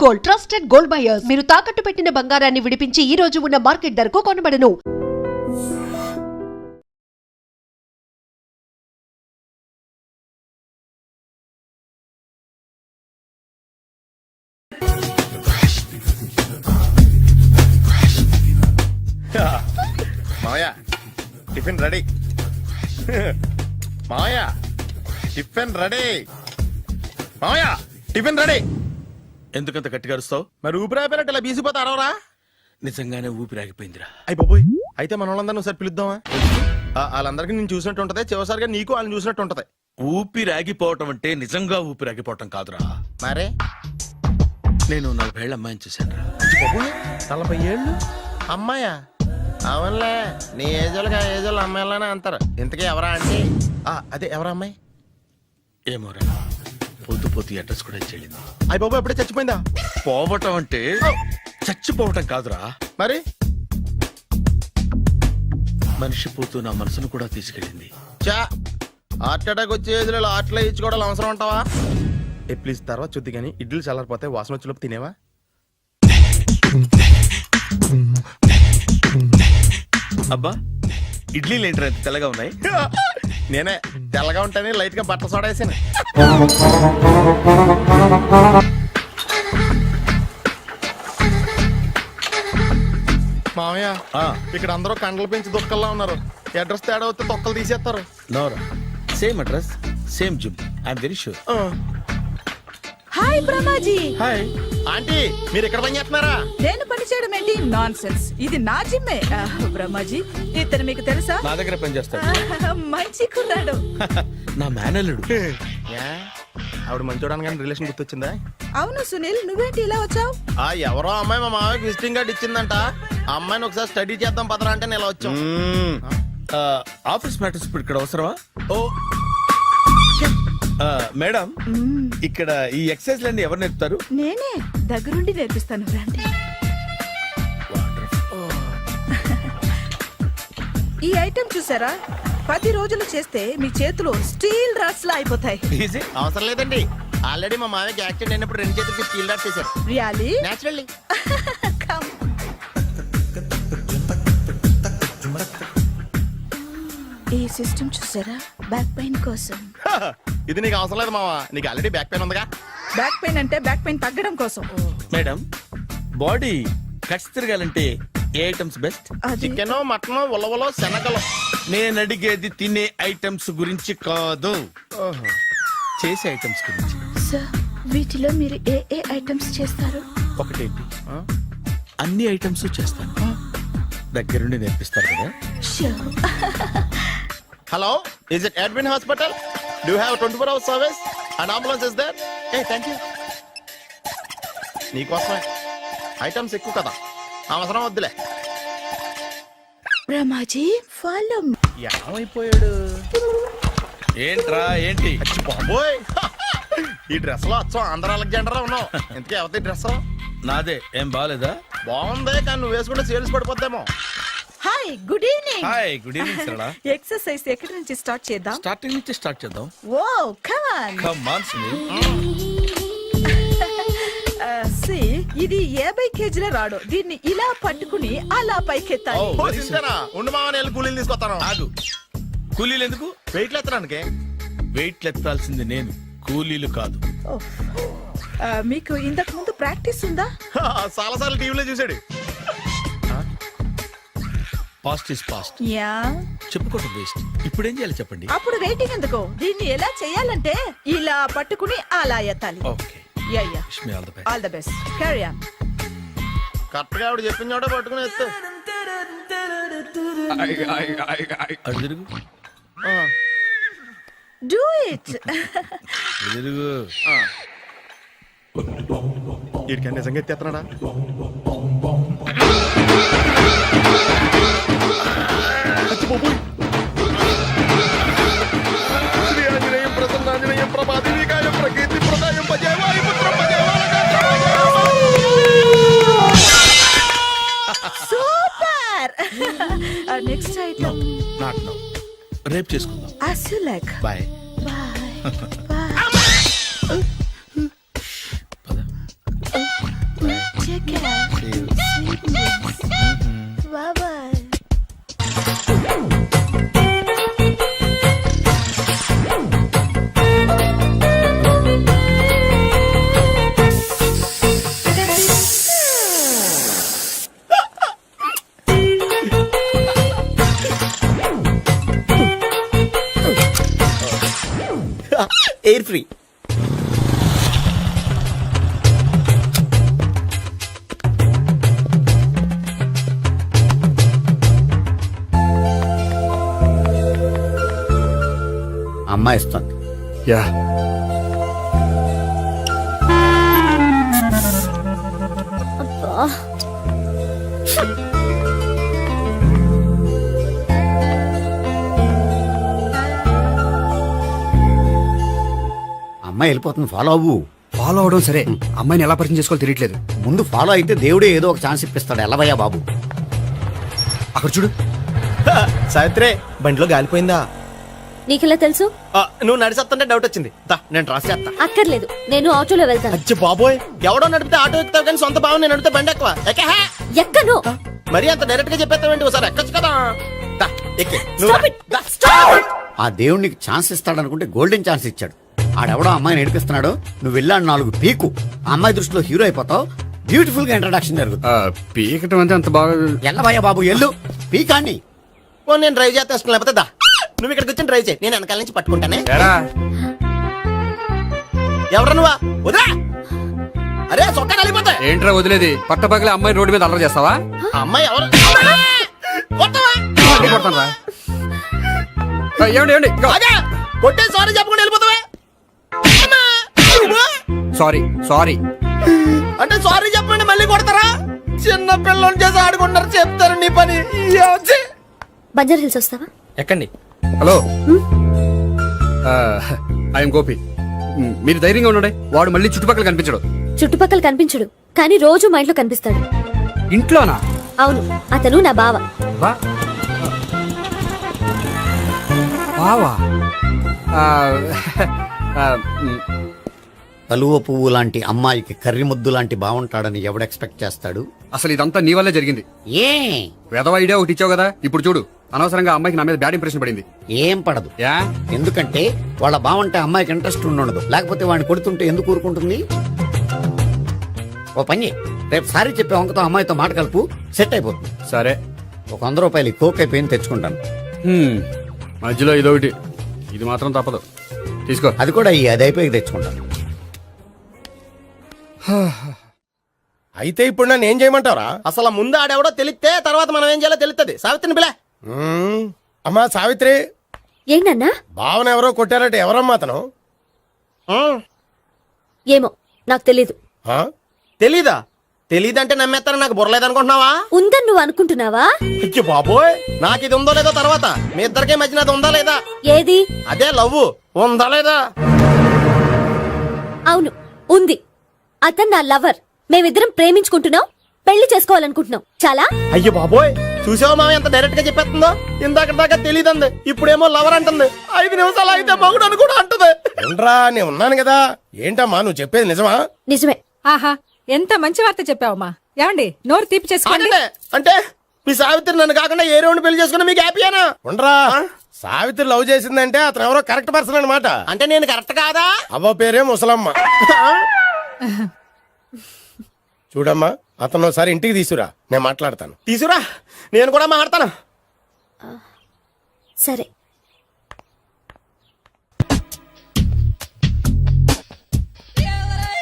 Gold, trusted gold buyers. మీరు తాకట్టు పెట్టిన బంగారాన్ని విడిపించి ఈ రోజు ఉన్న మార్కెట్ ధరకు కొనబడను. మాయా టిఫిన్ రెడీ. మాయా టిఫిన్ రెడీ. మాయా టిఫిన్ రెడీ. ఎందుకంత గట్టిగా అరుస్తావు? మరి ఊపిరాయిపోయినట్టు ఇలా బీసిపోతే అరవరా? నిజంగానే ఊపిరాగిపోయిందిరా. అయ్యి బాబోయ్, అయితే మన వాళ్ళందరినీ ఒకసారి పిలుద్దామా? వాళ్ళందరికీ నేను చూసినట్టు ఉంటది, చివరిసారిగా నీకు వాళ్ళని చూసినట్టు ఉంటది. ఊపిరాగిపోవటం అంటే నిజంగా ఊపిరాగిపోవటం కాదురా. మరే నేను 40 ఏళ్ళ అమ్మాయిని చూశాను రా. 40 ఏళ్ళు అమ్మాయా? అవునులే, నీ ఏజోళ్ళకి ఆ ఏజోళ్ళు అమ్మాయిలానే అంటారు. ఇంతకీ ఎవరా అంటే? అదే ఎవరా అమ్మాయి? ఏమోరా, పొద్దు పొద్దు అడ్రస్ కూడా చెల్లింది. అయ్యి బాబు ఎప్పుడే చచ్చిపోయిందా? పోవటం అంటే చచ్చిపోవటం కాదురా, మరి మనిషి పోతూ నా మనసును కూడా తీసుకెళ్ళింది. చా హార్ట్ అటాక్ వచ్చే ఏజ్లో ఆటలో ఇచ్చుకోవడం అవసరం ఉంటావా? ప్లీజ్ తర్వాత చూద్ది కానీ ఇడ్లీలు చల్లారిపోతే వాసన వచ్చేలోపు తినేవా? అబ్బా, ఇడ్లీలు ఏంట్రా ఇంత తెల్లగా ఉన్నాయి? నేనే తెల్లగా ఉంటానే లైట్ గా బట్టలు సోడా వేసాను. మామయ్య, ఇక్కడ అందరూ కండలు పెంచి దుక్కల్లా ఉన్నారు. అడ్రస్ తేడా వస్తే తొక్కలు తీసేస్తారు. నోరా, same address same gym, I'm very sure. Hi Brahmaji. Hi aunty, మీరు ఇక్కడ పని చేస్తున్నారా? నేను పని చేయడం ఏంటి? నాన్ సెన్స్, ఇది నా జిమ్మే. బ్రహ్మాజీ, ఇతను మీకు తెలుసా? నా దగ్గర పని చేస్తాడు. మంచి కుర్రాడు. నా మేనల్లుడు. ఆవిడ మంచోడానికి కానీ రిలేషన్ గుర్తొచ్చిందా? అవును సునీల్, నువ్వేంటి ఇలా వచ్చావు? ఎవరో అమ్మాయి మా మామయ్యకి విజిటింగ్ కార్డు ఇచ్చిందంట. ఆ అమ్మాయిని ఒకసారి స్టడీ చేద్దాం పదరా అంటే నేను ఇలా వచ్చాం. ఆఫీస్ మ్యాటర్స్ ఇప్పుడు ఇక్కడ అవసరమా? ఓ మేడం, ఇక్కడ ఈ ఎక్సర్సైజ్ లన్నీ ఎవరు నేర్పుతారు? నేనే దగ్గరుండి నేర్పిస్తాను, రండి. ఈ ఐటెం చూసారా? 10 రోజులు చేస్తే మీ చేతులు స్టీల్ రాట్స్ లా అయిపోతాయి. అవసరం లేదండి, ఆల్రెడీ మా మామయ్యకి యాక్సిడెంట్ అయినప్పుడు 2 చేతులకి స్టీల్ డాట్ చేశారు. రియల్లీ? నేచురల్లీ. ఈ సిస్టమ్ చూసారా? బ్యాక్ పెయిన్ కోసం. ఇది నీకు అవసరం లేదు మావా, నీకు ఆల్రెడీ బ్యాక్ పెయిన్ ఉందిగా. బ్యాక్ పెయిన్ అంటే బ్యాక్ పెయిన్ తగ్గడం కోసం. మేడం, బాడీ కట్స్ తిరగాలంటే ఏ ఐటమ్స్ బెస్ట్? చికెన్, మటన్, ఉలవలో, శనగలు. నేను అడిగేది తినే ఐటమ్స్ గురించి కాదు, చేసే ఐటమ్స్ గురించి. సార్, వీటిలో మీరు ఏ ఏ ఐటమ్స్ చేస్తారు? ఒకటేంటి, అన్ని ఐటమ్స్ చేస్తాను. దగ్గరుండి నేర్పిస్తారు కదా? Hello, is it admin hospital? Do have 24 hours service and ambulance is there? Thank you. నీకోసమే ఐటమ్స్ ఎక్కువ కదా, అవసరం వద్దులే. రమాజీ, ఫాలో. ఏమైపోయాడు? ఏంట్రా ఏంటి? బాబోయ్, ఈ డ్రెస్ లో వచ్చాం ఆంధ్ర అలెగ్జాండర్ ఉన్నావు. ఇంతకీ ఎవరి డ్రెస్? నాదే. ఏం బాగాలేదా? బాగుంది, కానీ నువ్వు వేసుకుంటే సేల్స్ పడిపోద్దేమో. Hi, good evening. Hi, good evening Sarala. Exercise ఎక్కడి నుంచి స్టార్ట్ చేద్దాం? స్టార్టింగ్ నుంచి స్టార్ట్ చేద్దాం. Oh come on. Come on Sunil. సి, ఇది 50 కేజీల రాడు. దీన్ని ఇలా పట్టుకుని అలా పైకెత్తాలి. ఓ, చింతేనా? ఉండు మామ, నేను కూలీలు తీసుకొస్తాను. ఆగు, కూలీలు ఎందుకు? వెయిట్లు ఎత్తడానికి. వెయిట్ ఎత్తాల్సింది నేను, కూలీలు కాదు. మీకు ఇంతకు ముందు ప్రాక్టీస్ ఉందా? చాలా సార్లు టీవీలో చూసాడు. Past is past, yeah. చెప్పుకోవటం వేస్ట్. ఇప్పుడు ఏం చేయాలి చెప్పండి? అప్పుడు వెయిటింగ్ ఎందుకు? దీన్ని ఎలా చేయాలంటే ఇలా పట్టుకుని అలా ఎత్తాలి. Okay, yeah yeah. Wish me all the best. All the best. Carry on. Correct గా ఆవిడ చెప్పిన చోట పట్టుకుని ఎత్తు. అటు తిరుగు, డూ ఇట్. ఇటు తిరుగు. వీడికి నిజంగా ఎత్తేస్తున్నాడా? శ్రీ ఆంజనేయం ప్రసన్నాంజనేయం ప్రభాదేవికాయం ప్రకీర్తి ప్రదాయం భజేవాయ పుత్రం super. Next item. Not now, రేపు చేసుకుందాం. As you like. Bye. Bye. Bye. పద. Air free. అమ్మాయి ఇస్తుంది. యా అమ్మాయి వెళ్ళిపోతుంది, ఫాలో అవ్వు. ఫాలో అవడం సరే, అమ్మాయిని ఎలా పరిచయం చేసుకోవాలో తెలియట్లేదు. ముందు ఫాలో అయితే దేవుడే ఏదో ఒక ఛాన్స్ ఇప్పిస్తాడు. ఎలవయ్యా బాబు. అక్కడ చూడు. సావిత్రి బండిలో గాలిపోయిందా? నీకెలా తెలుసు? నువ్వు నడిచేస్తుంటే డౌట్ వచ్చింది. దా నేను రాసి చేస్తా. అక్కర్లేదు, నేను ఆటోలో వెళ్తాను. అచ్చి బాబోయ్, ఎవడో నడిపితే ఆటో ఎక్కుతావు కానీ సొంత భావం నేను నడిపితే బండి ఎక్కువ. ఎక్కహా? ఎక్కను. మరి అంత డైరెక్ట్ గా చెప్పేస్తావేంటి? ఒకసారి ఎక్కొచ్చు కదా. దా, ఎక్కే. నువ్వు Stop రా. it. The, stop. ఆ దేవుడికి ఛాన్స్ ఇస్తాడనుకుంటే గోల్డెన్ ఛాన్స్ ఇచ్చాడు. ఆడెవడో అమ్మాయిని నడిపిస్తున్నాడు, నువ్వు వెళ్ళాడు 4 పీకు. ఆ అమ్మాయి దృష్టిలో హీరో అయిపోతావు. బ్యూటిఫుల్ గా ఇంట్రడక్షన్ జరుగుతుంది. పీకటం అంటే అంత బాగా. ఎల్లవయ్యా బాబు, ఎల్లు పీకాన్ని. ఓ నేను డ్రైవ్ చేస్తాను, లేకపోతే దా నువ్వు ఇక్కడికి వచ్చి డ్రైవ్ చేయి, నేను వెనకాల నుంచి పట్టుకుంటానే. ఎరా ఎవరు నువ్వా? వదిలా. అరే చొక్కా కలిగిపోతా. ఏంట్రా వదిలేది? పట్టపగలే అమ్మాయి రోడ్డు మీద అల్లరి చేస్తావా? అమ్మాయి ఎవరు? కొట్టవా? మళ్ళీ కొడతాను రా. ఏమండి ఏమండి, ఇదిగో. అదే కొట్టే సారీ చెప్పకుండా వెళ్ళిపోతావా? అమ్మా! Sorry sorry. అంటే సారీ చెప్పండి మళ్ళీ కొడతారా? చిన్న పిల్లలు చేసి ఆడుకుంటారు, చెప్తారు నీ పని. బంజారా హిల్స్ వస్తావా? ఎక్కండి. Hello, I'm Gopi. మీరు ధైర్యంగా ఉండండి. వాడు మళ్ళీ చుట్టుపక్కల కనిపించడు. చుట్టుపక్కల కనిపించడు, కానీ రోజు మా ఇంట్లో కనిపిస్తాడు. ఇంట్లోనా? అవును, అతను నా బావ. బా బావా? ఆ, ఆ, కలువ పువ్వు లాంటి అమ్మాయికి కర్రి ముద్దు లాంటి బాగుంటాడని ఎవడు ఎక్స్పెక్ట్ చేస్తాడు? అసలు ఇదంతా నీ వల్లే జరిగింది. ఏ వెధవ ఐడియా ఒకటి ఇచ్చావు కదా, ఇప్పుడు చూడు. అనవసరంగా అమ్మాయికి నా మీద బ్యాడ్ ఇంప్రెషన్ పడింది. ఏం పడదు. యా, ఎందుకంటే వాళ్ళ బాగుంటే అమ్మాయికి ఇంట్రెస్ట్ ఉండదు. లేకపోతే వాడిని కొడుతుంటే ఎందుకు ఊరుకుంటుంది? ఓ పని, రేపు సారీ చెప్పే వంకతో అమ్మాయితో మాట కలుపు, సెట్ అయిపోతుంది. సరే. ఒక 100 రూపాయలు కోక్ అయిపోయింది, తెచ్చుకుంటాను. మధ్యలో ఇదొకటి, ఇది మాత్రం తప్పదు. తీసుకో. అది కూడా అది అయిపోయి తెచ్చుకుంటాను. అయితే ఇప్పుడు నన్ను ఏం చేయమంటారా? అసలు ముందు ఆడెవడో తెలిస్తే తర్వాత మనం ఏం చేయాలో తెలుస్తుంది. సావిత్రిని పిల్ల. అమ్మా సావిత్రి, ఏంటన్నా? భావన ఎవరో కొట్టారట. ఎవరమ్మా అతను? ఏమో, నాకు తెలీదు. తెలీదా? తెలీదంటే నమ్మేస్తారని నాకు బుర్రలేదనుకుంటున్నావా? ఉందని నువ్వు అనుకుంటున్నావా? అయ్యో బాబోయ్, నాకు ఇది ఉందో లేదో తర్వాత. మీ ఇద్దరికే మధ్యన అది ఉందా లేదా? ఏది? అదే లవ్ ఉందా లేదా? అవును, ఉంది. అతను నా లవర్. మేమిద్దరం ప్రేమించుకుంటున్నాం, పెళ్లి చేసుకోవాలనుకుంటున్నాం. చాలా. అయ్యో బాబోయ్, చూసావా మామ ఎంత డైరెక్ట్ గా చెప్పేస్తుందో? ఇందాక దాకా తెలియదండి, ఇప్పుడేమో లవర్ అంటుంది. 5 నిమిషాలు అయితే మగుడు అని కూడా అంటుంది. ఏంట్రా, నేను ఉన్నాను కదా. ఏంటమ్మా నువ్వు చెప్పేది నిజమా? నిజమే. ఆహా, ఎంత మంచి వార్త చెప్పావమ్మా. ఏమండి, నోరు తీపి చేసుకోండి. అంటే మీ సావిత్రి నన్ను కాకుండా ఏ రౌండ్ పెళ్లి చేసుకున్నా మీకు హ్యాపీయేనా? ఉండరా, సావిత్రి లవ్ చేసిందంటే అతను ఎవరో కరెక్ట్ పర్సన్ అనమాట. అంటే నేను కరెక్ట్ కాదా? అవ్వ పేరే ముసలమ్మ. చూడమ్మా, అతను ఒకసారి ఇంటికి తీసురా, నేను మాట్లాడతాను. తీసురా, నేను కూడా మాట్లాడతాను. సరే.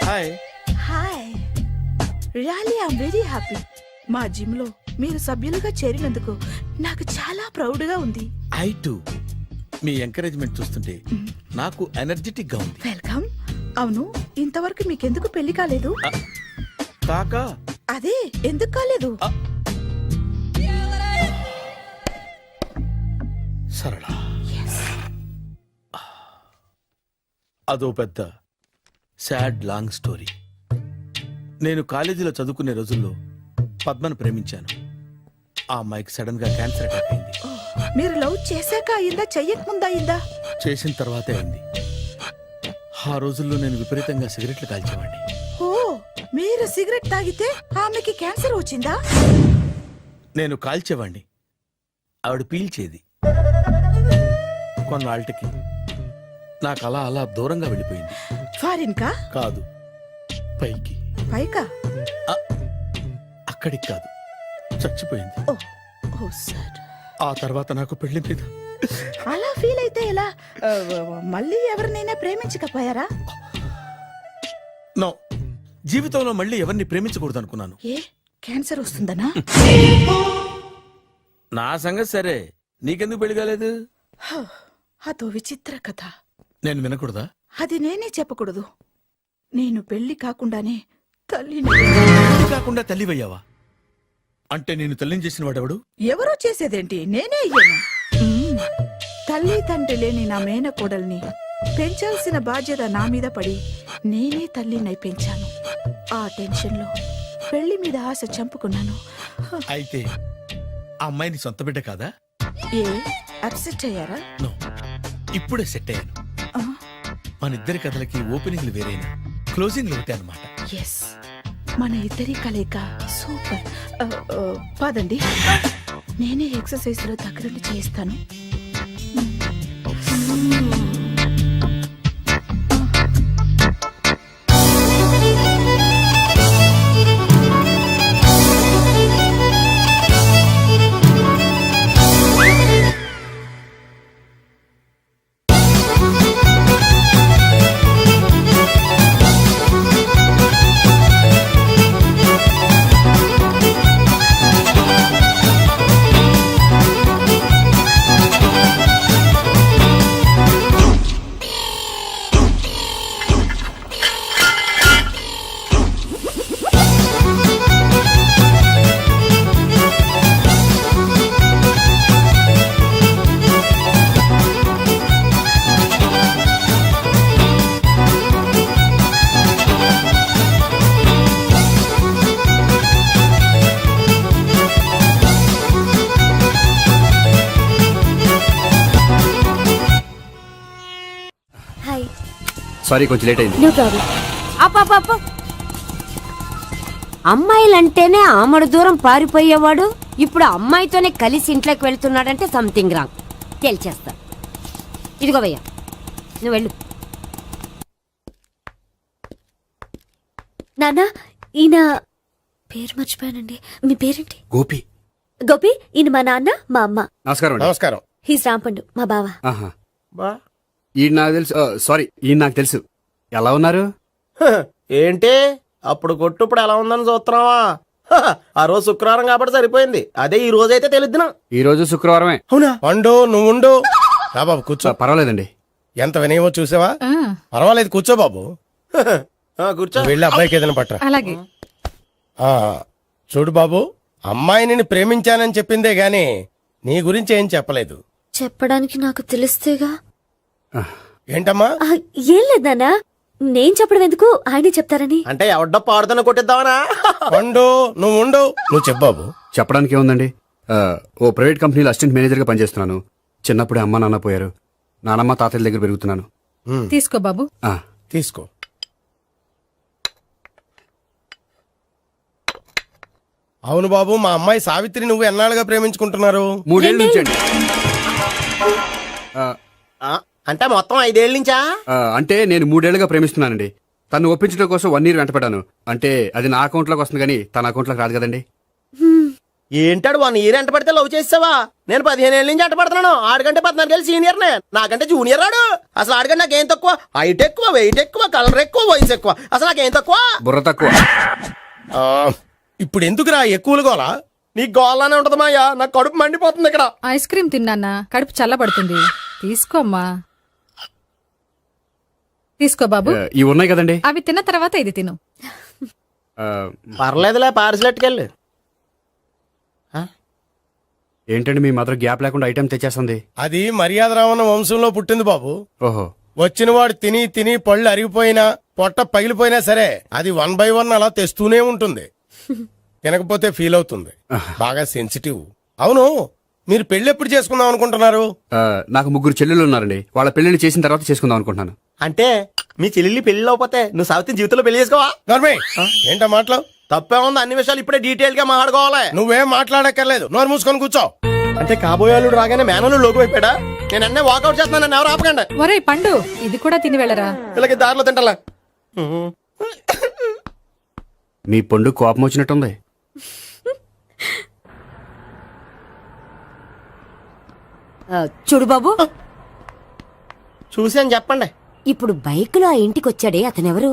Hi. Hi, really I'm very happy. మా జిమ్ లో మీరు సభ్యులుగా చేరినందుకు నాకు చాలా ప్రౌడ్ గా ఉంది. ఐ టు మీ ఎంకరేజ్మెంట్ చూస్తుంటే నాకు ఎనర్జెటిక్ గా ఉంది. వెల్కమ్. అవును, ఇంతవరకు మీకెందుకు పెళ్లి కాలేదు? కాకా అదే, ఎందుకు కాలేదు? సరళ, అదో పెద్ద సాడ్ లాంగ్ స్టోరీ. నేను కాలేజీలో చదువుకునే రోజుల్లో పద్మను ప్రేమించాను. ఆ అమ్మాయికి సడన్ గా క్యాన్సర్ అటాక్ అయింది. మీరు లవ్ చేశాక అయిందా, చెయ్యక ముందా అయిందా? చేసిన తర్వాతే అయింది. ఆ రోజుల్లో నేను విపరీతంగా సిగరెట్లు కాల్చేవాడిని. ఓ, మీరు సిగరెట్ తాగితే ఆమెకి క్యాన్సర్ వచ్చిందా? నేను కాల్చేవాణ్ణి, ఆవిడ పీల్చేది. కొన్నాళ్ళకి నాకు అలా అలా దూరంగా వెళ్ళిపోయింది. ఫారిన్ కా? కాదు, పైకి. పైకా? అక్కడికి కాదు, చచ్చిపోయింది. ఓ, ఓ సార్. ఆ తర్వాత నాకు పెళ్లి మీద అలా ఫీల్ అయితే ఎలా? మళ్ళీ ఎవరినైనా ప్రేమించకపోయారా? నో, జీవితంలో మళ్ళీ ఎవరిని ప్రేమించకూడదు అనుకున్నాను. ఏ క్యాన్సర్ వస్తుందనా? నా సంగతి సరే, నీకెందుకు పెళ్లి కాలేదు? అదో విచిత్ర కథ. నేను వినకూడదా? అది నేనే చెప్పకూడదు. నేను పెళ్లి కాకుండానే తల్లిని. పెళ్లి కాకుండా తల్లివయ్యావా? అంటే నేను తల్లిని చేసిన వాడెవడు? ఎవరో చేసేదేంటి, నేనే అయ్యాను. తల్లి తండ్రి లేని నా మేనకోడల్ని పెంచాల్సిన బాధ్యత నా మీద పడి నేనే తల్లినై పెంచాను. ఆ టెన్షన్లో పెళ్లి మీద ఆశ చంపుకున్నాను. అయితే ఆ అమ్మాయిని సొంత బిడ్డ కాదా? ఏ అప్సెట్ అయ్యారా? నో, ఇప్పుడే సెట్ అయ్యాను. మన ఇద్దరి కథలకి ఓపెనింగ్లు వేరైనా క్లోజింగ్లు ఒకటే అనమాట. ఎస్, మన ఇద్దరి కలయిక సూపర్. పదండి, నేనే ఎక్సర్సైజ్ లో దగ్గరుండి చేయిస్తాను. హాయ్. సారీ, కొంచెం లేట్ అయింది. No problem. అప్ప అమ్మాయిలంటేనే ఆమడు దూరం పారిపోయేవాడు ఇప్పుడు అమ్మాయితోనే కలిసి ఇంట్లోకి వెళ్తున్నాడంటే సంథింగ్ రాంగ్. తేల్చేస్తా. ఇదిగో భయ్యా, నువ్వు వెళ్ళు. నాన్న, ఈయన పేరు మర్చిపోయానండి. మీ పేరేంటి? గోపి. గోపి, ఈయన మా నాన్న, మా అమ్మ. నమస్కారం అండి. నమస్కారం. హీస్ రాంపండు, మా బావ. ఆహా. బా ఈయన నాకు తెలుసు. సారీ, ఈయన నాకు తెలుసు. ఎలా ఉన్నారు? హ, ఏంటి అప్పుడు కొట్టు ఇప్పుడు ఎలా ఉందని చూస్తున్నావా? హ, ఆ రోజు శుక్రవారం కాబట్టి సరిపోయింది. అదే ఈ రోజు అయితే తెలుద్దునా. ఈ రోజు శుక్రవారమే. అవునా? వండు, నువ్వు ఉండు. రా బాబు కూర్చో. పర్వాలేదండి. ఎంత వినయమో చూసావా? పర్వాలేదు, కూర్చో బాబు. హ, కూర్చో. వెళ్ళి అబ్బాయికి ఏదైనా పట్టరా. అలాగే. ఆ, చూడు బాబు, అమ్మాయిని నేను ప్రేమించానని చెప్పిందే గాని నీ గురించి ఏం చెప్పలేదు. చెప్పడానికి నాకు తెలిస్తేగా. ఏంటమ్మా? ఆ, ఏం లేదు నాన్న, నేను చెప్పడం ఎందుకు, ఆయనే చెప్తారని. అంటే ఎవడ్డో పాడుతున్న కొట్టిద్దామనా? వండు, నువ్వు ఉండు. నువ్వు చెప్పు బాబు. చెప్పడానికి ఏముందండి, ఓ ప్రైవేట్ కంపెనీలో అసిస్టెంట్ మేనేజర్గా పనిచేస్తున్నాను. చిన్నప్పుడే అమ్మ నాన్న పోయారు. నానమ్మ తాతయ్య దగ్గర పెరుగుతున్నాను. తీసుకో బాబు. ఆ, తీసుకో. అవును బాబు, మా అమ్మాయి సావిత్రి నువ్వు ఎన్నాళ్ళుగా ప్రేమించుకుంటున్నారు? 3 ఏళ్ళ నుంచి అండి. అంటే మొత్తం 5 ఏళ్ళ నుంచా? అంటే నేను 3 ఏళ్ళుగా ప్రేమిస్తున్నానండి. తను ఒప్పించడం కోసం 1 year వెంటపడ్డాను. అంటే అది నా అకౌంట్లోకి వస్తుంది కానీ తన అకౌంట్లోకి రాదు కదండి. ఏంటాడు 1 year ఎంట పడితే లవ్ చేసావా? నేను 15 ఏళ్ళ నుంచి ఎంట పడుతున్నాను. ఆడికంటే 14 ఏళ్ళు సీనియర్ నే, నాకంటే జూనియర్ ఆడు. అసలు ఆడికంటే నాకేం తక్కువ? హైట్ ఎక్కువ, వెయిట్ ఎక్కువ, కలర్ ఎక్కువ, వయసు ఎక్కువ. అసలు నాకేం తక్కువ? బుర్ర తక్కువ. ఇప్పుడు ఎందుకురా ఎక్కువలు గోలా? నీకు గోలానే ఉంటది మాయా. నాకు కడుపు మండిపోతుంది ఇక్కడ. ఐస్ క్రీమ్ తిన్నానా, కడుపు చల్లబడుతుంది. తీసుకోమ్మా. తీసుకో బాబు. ఇవి ఉన్నాయి కదండి. అవి తిన్న తర్వాత ఇది తిను. పర్లేదులే, పార్సిలెట్కెళ్ళి. ఏంటండి మీ మదర్ గ్యాప్ లేకుండా ఐటెం తెచ్చేస్తుంది? అది మర్యాద రావణ వంశంలో పుట్టింది బాబు. ఓహో. వచ్చినవాడు తిని తిని పళ్ళు అరిగిపోయినా, పొట్ట పగిలిపోయినా సరే అది 1 by 1 అలా తెస్తూనే ఉంటుంది. తినకపోతే ఫీల్ అవుతుంది. బాగా సెన్సిటివ్. అవును, మీరు పెళ్లి ఎప్పుడు చేసుకుందాం అనుకుంటున్నారు? నాకు 3 చెల్లెళ్ళు ఉన్నారండి. వాళ్ళ పెళ్లిని చేసిన తర్వాత చేసుకుందాం అనుకుంటున్నాను. అంటే మీ చెల్లెల్ని పెళ్లి లేకపోతే నువ్వు సావిత్రి జీవితంలో పెళ్లి చేసుకోవా? ఏంటో మాటలు తప్పే ఉంది. అన్ని విషయాలు ఇప్పుడే డీటెయిల్ గా మాట్లాడుకోవాలి. నువ్వేం మాట్లాడక్కర్లేదు, నోరు మూసుకొని కూర్చో. అంటే కాబోయేవాళ్ళు రాగానే మేనలు లోకి అయిపోయాడా? నేను అన్నీ వాకౌట్ చేస్తున్నాను, నన్ను ఎవరు ఆపకండి. ఒరే పండు, ఇది కూడా తిని వెళ్ళరా. ఇలాగే దారిలో తింటలా. మీ పండు కోపం వచ్చినట్టుంది. చూడు బాబు, చూసాను చెప్పండి. ఇప్పుడు బైకులో ఆ ఇంటికి వచ్చాడే అతనెవరు?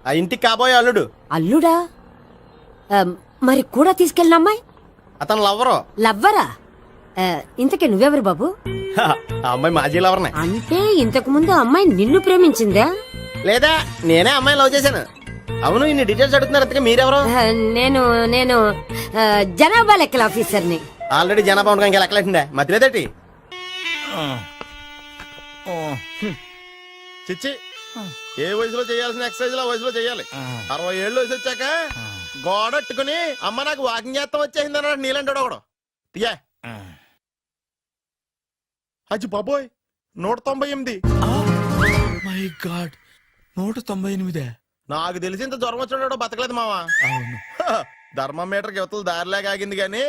ఆ ఇంటికి కాబోయే అల్లుడు. అల్లుడా? మరి కూడా తీసుకెళ్ళిన అమ్మాయి అతను లవ్వరు. లవ్వరా? ఇంతకీ నువ్వెవరు బాబు? ఆ అమ్మాయి మాజీ లవర్నే. అంటే ఇంతకు ముందు అమ్మాయి నిన్ను ప్రేమించిందా? లేదా నేనే అమ్మాయి లవ్ చేశాను. అవును, ఇన్ని డీటెయిల్స్ అడుగుతున్నారు. అంతగా మీరెవరు? నేను నేను జనాభా లెక్కల ఆఫీసర్ని. ఆల్రెడీ జనాభా ఉండగా ఇంకా లెక్కలేటండే మధ్యలేదటి. చిచ్చి, ఏ వయసులో చేయాల్సిన ఎక్సర్సైజ్ ఆ వయసులో చేయాలి. 60 ఏళ్ళు వయసు వచ్చాక గోడట్టుకుని అమ్మ నాకు వాకింగ్ చేస్తాం వచ్చేసింది అన్నాడు నీలంటాడు ఒకడు. తీయా అజ్జి బాబోయ్, 198. My God, 198. నాకు తెలిసి ఇంత జ్వరం వచ్చాడు బతకలేదు మావా. అవును. ధర్మమీటర్ యువతలు దారిలేక ఆగింది గానీ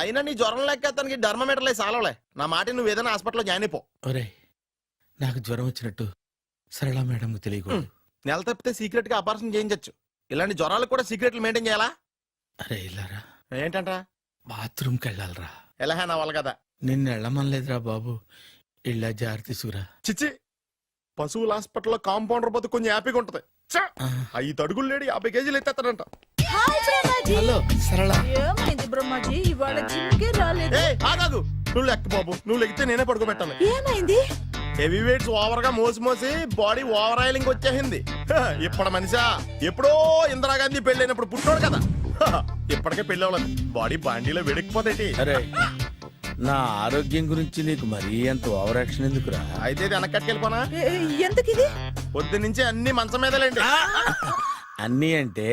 అయినా నీ జ్వరం లెక్క అతనికి ధర్మమీటర్లే సాలవలే. నా మాట నువ్వు ఏదైనా హాస్పిటల్లో జాయిన్ అయిపో. ఒరేయ్, నాకు జ్వరం వచ్చినట్టు సరళ మేడం తెలియకూడదు. నెల తప్పితే సీక్రెట్ గా ఆపరేషన్ చేయించచ్చు. ఇలాంటి జ్వరాలకు కూడా సీక్రెట్లు మెయింటైన్ చేయాలా? అరే ఇల్లారా, ఏంటంట? బాత్రూమ్కి వెళ్ళాలరా. ఎలా నా వాళ్ళ కదా. నిన్ను వెళ్ళమనలేదురా బాబు, ఇళ్ళ జారి తీసుకురా. చిచ్చి, పశువుల హాస్పిటల్లో కాంపౌండర్ బతు కొంచెం హ్యాపీగా ఉంటది. 5 అడుగులు లేడి 50 కేజీలు ఎత్తేస్తాడంట. హాయ్ బ్రహ్మాజీ. హలో సరళ. ఏమైంది బ్రహ్మాజీ, ఇవాళ జిమ్కే రాలేదు? ఏ ఆగాగు, నువ్వు లెక్క బాబు. నువ్వు లెక్కితే నేనే పడుకోబెట్టాలి. ఏమైంది? హెవీ వెయిట్స్ ఓవర్ గా మోసి మోసి బాడీ ఓవర్ ఆయిలింగ్ వచ్చేసింది. ఇప్పుడు మనిషా ఎప్పుడో ఇందిరాగాంధీ పెళ్ళైనప్పుడు పుట్టాడు కదా. ఇప్పటికే పెళ్ళి అవ్వలేదు, బాడీ బాండీలో వెడికిపోతాయి. అరే, నా ఆరోగ్యం గురించి నీకు మరీ అంత ఓవర్ యాక్షన్ ఎందుకురా? అయితే ఇది వెనకట్టుకెళ్ళిపోనా? ఎందుకిది? పొద్దు నుంచి అన్ని మంచం మీదలేండి. అన్నీ అంటే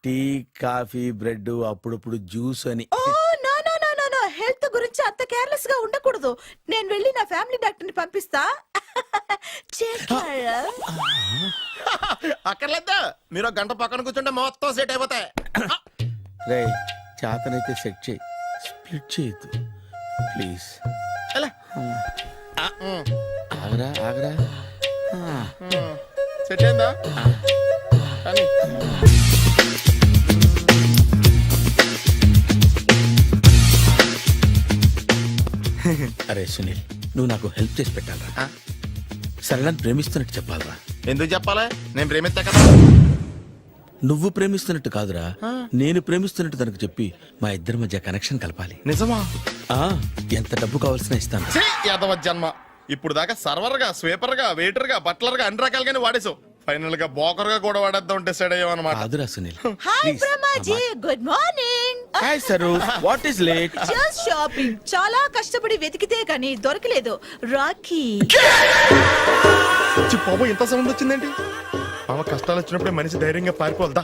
టీ, కాఫీ, బ్రెడ్, అప్పుడప్పుడు జ్యూస్ అని. Oh no no no no no, health గురించి అంత కేర్లెస్ గా ఉండకూడదు. నేను వెళ్ళి నా ఫ్యామిలీ డాక్టర్ ని పంపిస్తా. చేస్తారా? అక్కర్లేదా, మీరు ఒక గంట పక్కన కూర్చుంటే మొత్తం సెట్ అయిపోతాయి. రే, చేతనైతే సెట్ చేయి, స్ప్లిట్ చేయొద్దు ప్లీజ్. ఎలా? ఆగరా ఆగరా. సెట్ అయిందా? కానీ అరే సునీల్, నువ్వు నాకు హెల్ప్ చేసి పెట్టాలరా. సరళని ప్రేమిస్తున్నట్టు చెప్పాలరా. ఎందుకు చెప్పాలి? నేను ప్రేమిస్తా కదా. నువ్వు ప్రేమిస్తున్నట్టు కాదురా, నేను ప్రేమిస్తున్నట్టు తనకు చెప్పి మా ఇద్దరి మధ్య కనెక్షన్ కలపాలి. నిజమా? ఆ, ఎంత డబ్బు కావాల్సిన ఇస్తాను. యాదవ జన్మ. ఇప్పుడు దాకా సర్వర్ గా, స్వీపర్ గా, వెయిటర్ గా, బట్లర్ గా అన్ని రకాలుగానే వాడేసావు. ఫైనల్ గా బోకర్ గా కూడా వాడేద్దాం డిసైడ్ అయ్యామన్నమాట. కాదురా Sunil. Hi Brahmaji, good morning. Hi sir, what is late? Just shopping. చాలా కష్టపడి వెతికితే కానీ దొరకలేదు. రాఖీ. బాబు ఇంత సౌండ్ వచ్చిందేంటి? మామ కష్టాలు వచ్చినప్పుడే మనిషి ధైర్యంగా పారిపోల్దా.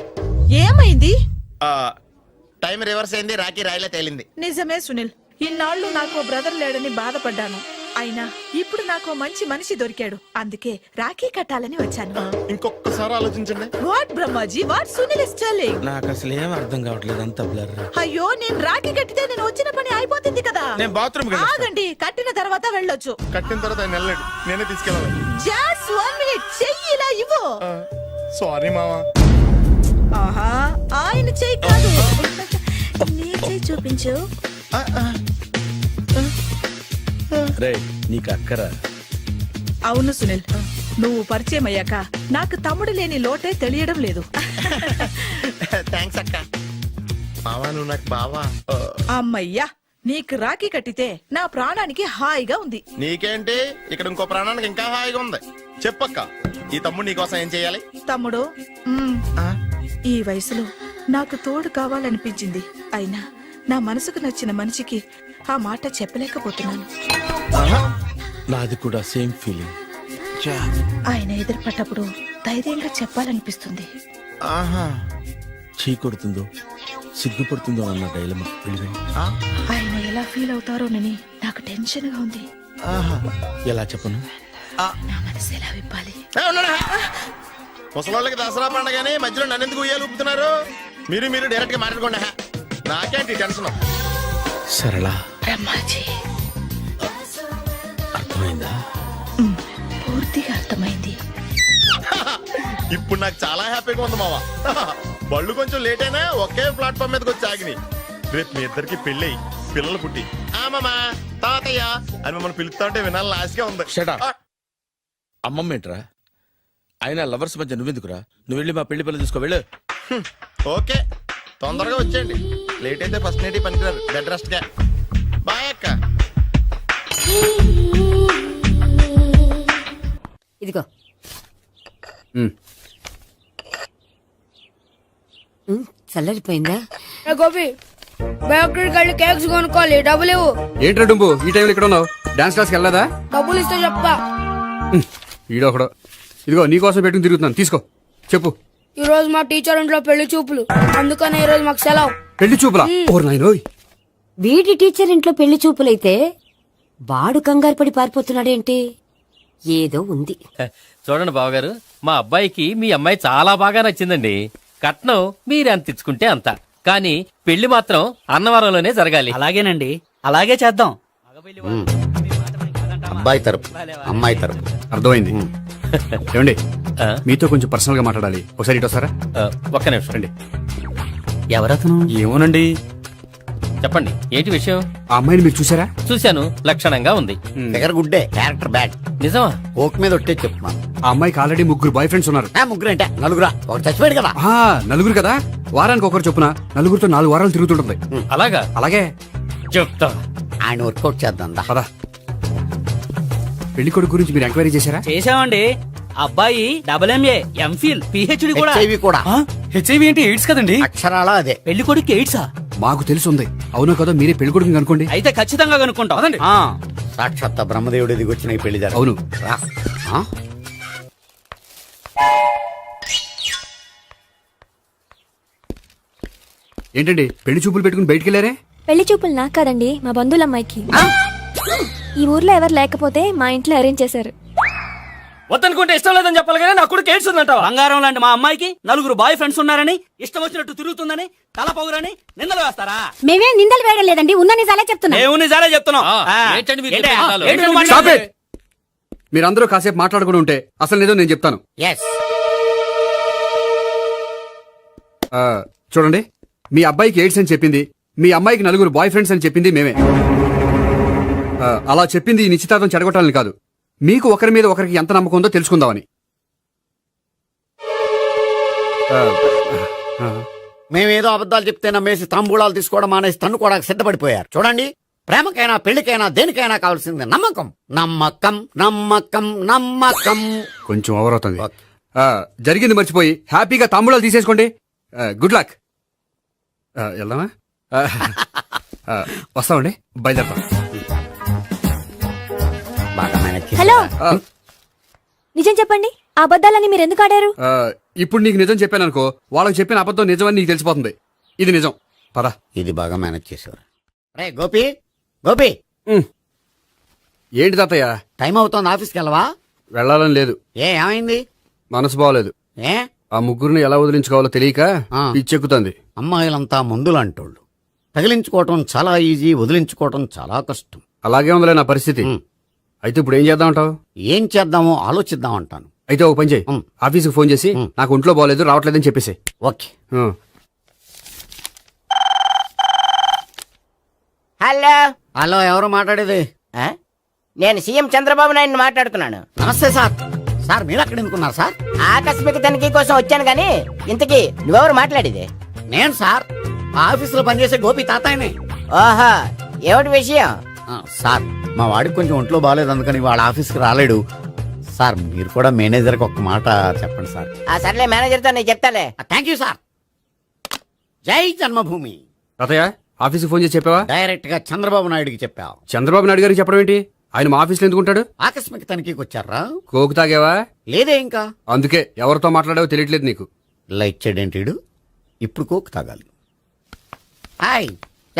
ఏమైంది? టైం రివర్స్ అయింది, రాఖీ రాయిలా తేలింది. నిజమే సునీల్, ఇన్నాళ్ళు నాకు బ్రదర్ లేడని బాధపడ్డాను. అయినా ఇప్పుడు నాకు మంచి మనిషి దొరికాడు. అందుకే రాఖీ కట్టాలని వచ్చాను. ఇంకొకసారి ఆలోచించండి. What Brahmaji, what Sunil is telling? నాకు అసలు ఏం అర్థం కావట్లేదు, అంత బ్లర్. అయ్యో, నేను రాఖీ కట్టితే నేను వచ్చిన పని అయిపోతుంది కదా. నేను బాత్రూమ్ ఆగండి, కట్టిన తర్వాత వెళ్ళొచ్చు. కట్టిన తర్వాత ఆయన వెళ్ళలేడు, నేనే తీసుకెళ్ళాలి. జస్ట్ 1 మినిట్, చెయ్యి ఇలా ఇవ్వు. సారీ మామా. ఆహా, ఆయన చెయ్యి కాదు, నీ చెయ్యి చూపించు. రే, నీకు అక్కరా? అవును సునీల్, నువ్వు పరిచయం అయ్యాక నాకు తమ్ముడు లేని లోటే తెలియడం లేదు. థ్యాంక్స్ అక్క. మావా నువ్వు నాకు బావా. అమ్మయ్యా, నీకు రాఖీ కట్టితే నా ప్రాణానికి హాయిగా ఉంది. నీకేంటి, ఇక్కడ ఇంకో ప్రాణానికి ఇంకా హాయిగా ఉంది. చెప్పక్క, ఈ తమ్ముడు నీకోసం ఏం చేయాలి? తమ్ముడు, ఈ వయసులో నాకు తోడు కావాలనిపించింది. అయినా నా మనసుకు నచ్చిన మనిషికి ఆ మాట చెప్పలేకపోతున్నాను. నాది కూడా సేమ్ ఫీలింగ్. ఆయన ఎదురుపడ్డప్పుడు ధైర్యంగా చెప్పాలనిపిస్తుంది. చీ కొడుతుందో సిగ్గుపడుతుందో అన్న డైలమా. ఆయన ఎలా ఫీల్ అవుతారోనని నాకు టెన్షన్ గా ఉంది. ఎలా చెప్పను? నా మనసు ఎలా విప్పాలి? ముసలోళ్ళకి దసరా పండగని మధ్యలో నన్ను ఎందుకు ఉయ్యాలు ఊపుతున్నారు? మీరు డైరెక్ట్ గా మాట్లాడుకోండి. నాకేంటి టెన్షన్? సరళ, బ్రహ్మాజీ, అర్థమైందా? పూర్తిగా అర్థమైంది. ఇప్పుడు నాకు చాలా హ్యాపీగా ఉంది మావా. బళ్ళు కొంచెం లేట్ అయినా ఒకే ప్లాట్ఫామ్ మీదకి వచ్చి ఆగినాయి. రేపు మీ ఇద్దరికి పెళ్ళి పిల్లలు పుట్టి ఆ మామ తాతయ్య అని మమ్మల్ని పిలుస్తా ఉంటే వినాలి లాస్ట్గా ఉంది. Shut up. అమ్మమ్మ ఏంట్రా? అయినా లవర్స్ మధ్య నువ్వెందుకురా? నువ్వు వెళ్ళి మా పెళ్లి పిల్లలు తీసుకో వెళ్ళు. ఓకే తొందరగా వచ్చేయండి, లేట్ అయితే ఫస్ట్ నైట్ పనికిరారు. బెడ్ రెస్ట్ గా బాయ్ అక్క. ఇదిగో చల్లరిపోయిందా? గోపి బయోక్రెడిట్ కార్డు కేక్స్ కొనుక్కోవాలి, డబ్బులు ఇవ్వు. ఏంట్రా డుంబు ఈ టైంలో ఇక్కడ ఉన్నావు? డాన్స్ క్లాస్కి వెళ్ళదా? డబ్బులు ఇస్తే చెప్తా. ఈడొకడు. ఇదిగో నీకోసం పెట్టుకుని తిరుగుతున్నాను, తీసుకో. చెప్పు. ఈ రోజు మా టీచర్ ఇంట్లో పెళ్లి చూపులు, అందుకనే ఈ రోజు మాకు సెలవు. పెళ్లి చూపులా? ఓర్ నాయనోయ్. వీడి టీచర్ ఇంట్లో పెళ్లి చూపులైతే వాడు కంగారు పడి పారిపోతున్నాడేంటి? ఏదో ఉంది. చూడండి బావగారు, మా అబ్బాయికి మీ అమ్మాయి చాలా బాగా నచ్చిందండి. కట్నం మీరు ఎంత ఇచ్చుకుంటే అంత, కానీ పెళ్లి మాత్రం అన్నవరంలోనే జరగాలి. అలాగేనండి, అలాగే చేద్దాం. అబ్బాయి తరపు అమ్మాయి తరపు. అర్థమైంది. ఏమండి ఆ? మీతో కొంచెం పర్సనల్ గా మాట్లాడాలి, ఒకసారి ఇటు వస్తారా? ఒక్క నిమిషం రండి. ఎవరతను? ఏమోనండి. చెప్పండి, ఏంటి విషయం? ఆ అమ్మాయిని మీరు చూసారా? చూశాను, లక్షణంగా ఉంది. ఫిగర్ గుడ్డే, క్యారెక్టర్ బ్యాడ్. నిజమా? కోక్ మీద ఒట్టే చెప్తున్నాను. ఆ అమ్మాయికి ఆల్రెడీ 3 బాయ్ ఫ్రెండ్స్ ఉన్నారు. ముగ్గురు అంటే నలుగురా, ఒకటి చచ్చిపోయాడు కదా. ఆ, నలుగురు కదా, వారానికి ఒకరు చొప్పున నలుగురితో 4 వారాలు తిరుగుతుంటుంది. అలాగా? అలాగే. చెప్తా. ఆయన వర్కౌట్ చేద్దాం దా. పదా. పెళ్లి కొడుకు గురించి మీరు ఎంక్వైరీ చేశారా? చేసామండి. అబ్బాయి MA, MPhil, PhD కూడా. HIV కూడా. హెచ్ఐవి అంటే ఎయిడ్స్ కదండి. అక్షరాలా అదే. పెళ్లి కొడుకు ఎయిడ్సా? మాకు తెలుసుంది. అవునో కదా, మీరే పెళ్లి కొడుకుని అనుకోండి. అయితే ఖచ్చితంగా కనుక్కుంటాం. సాక్షాత్ బ్రహ్మదేవుడి దిగి వచ్చిన ఈ పెళ్లి జరగదు. అవును. రా. ఆ? ఏంటండి పెళ్లి చూపులు పెట్టుకుని బయటికి వెళ్ళారే? పెళ్లి చూపులు నాకు కాదండి, మా బంధువుల అమ్మాయికి. ఈ ఊర్లో ఎవరు లేకపోతే మా ఇంట్లో అరేంజ్ చేశారు. వద్దనుకుంటే ఇష్టం లేదని చెప్పాలి కానీ నా కొడుకు ఎయిడ్స్ ఉందంటావా? బంగారం లాంటి మా అమ్మాయికి 4 బాయ్ ఫ్రెండ్స్ ఉన్నారని, ఇష్టం వచ్చినట్టు తిరుగుతుందని, తల పౌరని నిందలు వేస్తారా? మేమే నిందలు వేయడం లేదండి, ఉన్న నిజాలే చెప్తున్నా. మేము నిజాలే చెప్తున్నాం. ఏంటండి మీరు ఏంటి? చెప్పే నిజాలు? ఏంటి నువ్వు Stop మాట్లాడేది? it! మీరందరూ కాసేపు మాట్లాడుకుని ఉంటే అసలు నిజం నేను చెప్తాను. Yes. ఆ, చూడండి, మీ అబ్బాయికి ఎయిడ్స్ అని చెప్పింది, మీ అమ్మాయికి 4 బాయ్ ఫ్రెండ్స్ అని చెప్పింది మేమే. అలా చెప్పింది ఈ నిశ్చితార్థం చెడగొట్టాలని కాదు, మీకు ఒకరి మీద ఒకరికి ఎంత నమ్మకం ఉందో తెలుసుకుందామని. మేమేదో అబద్ధాలు చెప్తే నమ్మేసి తాంబూలాలు తీసుకోవడం మానేసి తన్నుకోవడానికి సిద్ధపడిపోయారు. చూడండి, ప్రేమకైనా పెళ్లికైనా దేనికైనా కావాల్సింది నమ్మకం. నమ్మకం నమ్మకం నమ్మకం. కొంచెం ఓవర్ అవుతుంది. జరిగింది మర్చిపోయి హ్యాపీగా తాంబూలాలు తీసేసుకోండి. Good luck. వెళ్దామా? వస్తామండి, బయలుదేరతాం. బాగా మేనేజ్ చేశారా? హలో, నిజం చెప్పండి, ఆ అబద్ధాలని మీరు ఎందుకు ఆడారు? ఇప్పుడు నీకు నిజం చెప్పాను అనుకో, వాళ్ళకి చెప్పిన అబద్ధం నిజమని నీకు తెలిసిపోతుంది. ఇది నిజం. పద. ఇది బాగా మేనేజ్ చేసేవారు. రే గోపి, గోపి, ఏంటి తాతయ్య? టైం అవుతోంది, ఆఫీస్కి వెళ్ళవా? వెళ్ళాలని లేదు. ఏమైంది? మనసు బాగోలేదు. ఏ ఆ ముగ్గురిని ఎలా వదిలించుకోవాలో తెలియక పిచ్చెక్కుతుంది. అమ్మాయిలంతా మందులాంటోళ్ళు. తగిలించుకోవటం చాలా ఈజీ, వదిలించుకోవటం చాలా కష్టం. అలాగే ఉందిలే నా పరిస్థితి. అయితే ఇప్పుడు ఏం చేద్దామంటావు? ఏం చేద్దామో ఆలోచిద్దాం అంటాను. అయితే ఒక పని చేయి, ఆఫీస్కి ఫోన్ చేసి నాకు ఒంట్లో బాగోలేదు రావట్లేదని చెప్పేసి. ఓకే. హలో హలో, ఎవరు మాట్లాడేది? నేను సీఎం చంద్రబాబు నాయుడు మాట్లాడుతున్నాను. నమస్తే సార్. సార్ మీరు అక్కడ ఎందుకున్నారు సార్? ఆకస్మిక తనిఖీ కోసం వచ్చాను గానీ ఇంతకీ నువ్వెవరు మాట్లాడేది? నేను సార్, మా ఆఫీసులో పనిచేసే గోపి తాతాయనే. ఓహో, ఏమిటి విషయం? సార్, మా వాడికి కొంచెం ఒంట్లో బాగాలేదు, అందుకని వాళ్ళ ఆఫీస్కి రాలేడు. సార్, మీరు కూడా మేనేజర్కి ఒక మాట చెప్పండి సార్. సర్లే, మేనేజర్తో నేను చెప్తాలే. Thank you sir. జై జన్మభూమి. తాతయ్య ఆఫీస్కి ఫోన్ చేసి చెప్పావా? డైరెక్ట్ గా చంద్రబాబు నాయుడుకి చెప్పావు. చంద్రబాబు నాయుడు గారికి చెప్పడం ఏంటి? ఆయన మా ఆఫీస్లో ఎందుకుంటాడు? ఆకస్మిక తనిఖీకి వచ్చారా? కోకు తాగావా? లేదే ఇంకా. అందుకే ఎవరితో మాట్లాడావో తెలియట్లేదు నీకు. లైట్ చేయడేంటిడు, ఇప్పుడు కోక్ తాగాలి. హాయ్,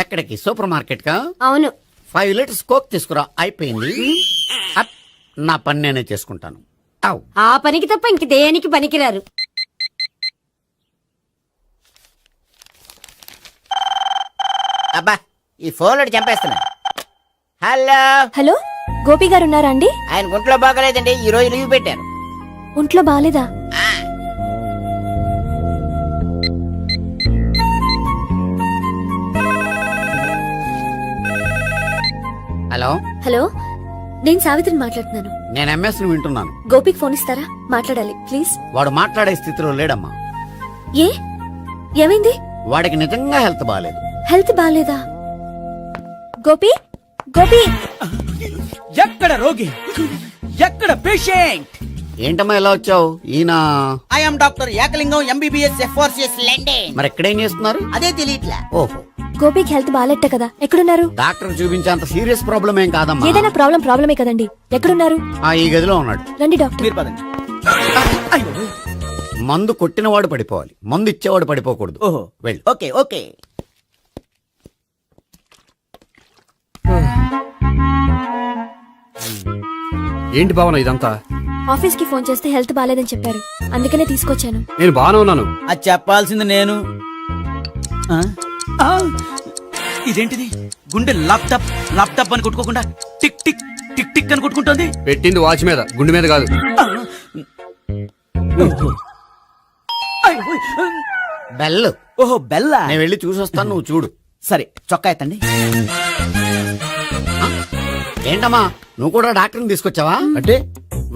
ఎక్కడికి? సూపర్ మార్కెట్ కా? అవును. 5 లీటర్స్ కోక్ తీసుకురా. అయిపోయింది. అప్, నా పని నేనే చేసుకుంటాను. ఔ. ఆ పనికి తప్ప ఇంక దేనికి పనికిరారు. అబ్బా, ఈ ఫోన్ లో చంపేస్తున్నా. హలో హలో, గోపి గారు ఉన్నారా అండి? ఆయన గుంట్లో బాగలేదండి, ఈ రోజు లీవ్ పెట్టారు. ఒంట్లో బాలేదా? హలో, హలో, నేను సావిత్రిని మాట్లాడుతున్నాను. నేను ఎంఎస్ ని వింటున్నాను. గోపికి ఫోన్ ఇస్తారా? మాట్లాడాలి ప్లీజ్. వాడు మాట్లాడే స్థితిలో లేడమ్మా. ఏ ఏమైంది? వాడికి నిజంగా హెల్త్ బాగాలేదు. హెల్త్ బాగాలేదా? గోపి, గోపి, ఎక్కడ రోగి, ఎక్కడ పేషెంట్? ఏంటమ్మా ఇలా వచ్చావు? ఈయన I'm doctor Ekalingam MBBS FRCS London. మరి ఎక్కడేం చేస్తున్నారు? అదే తెలియట్లే. ఓహో, గోపికి హెల్త్ బాగాలెట్టే కదా. ఎక్కడున్నారు? డాక్టర్ చూపించేంత సీరియస్ ప్రాబ్లం ఏం కాదమ్మా. ఏదైనా ప్రాబ్లమే కదండి. ఎక్కడున్నారు? ఈ గదిలో ఉన్నాడు. రండి డాక్టర్. మీరు పదండి. మందు కొట్టినవాడు పడిపోవాలి, మందు ఇచ్చేవాడు పడిపోకూడదు. ఓహో, వెళ్ళు. Okay okay. ఏంటి భావన ఇదంతా? ఆఫీస్ కి ఫోన్ చేస్తే హెల్త్ బాగాలేదని చెప్పారు, అందుకనే తీసుకొచ్చాను. నేను బాగానే ఉన్నాను. అది చెప్పాల్సింది నేను. ఆ? ఆ! ఇదేంటిది? గుండె లాప్టాప్ లాప్టాప్ అని కొట్టుకోకుండా టిక్ టిక్ టిక్ టిక్ అని కొట్టుకుంటుంది. పెట్టింది వాచ్ మీద, గుండె మీద కాదు. బెల్. ఓహో, బెల్లా. నేను వెళ్ళి చూసొస్తాను, నువ్వు చూడు. సరే, చొక్కా ఎత్తండి. ఏంటమ్మా, నువ్వు కూడా డాక్టర్ని తీసుకొచ్చావా? అంటే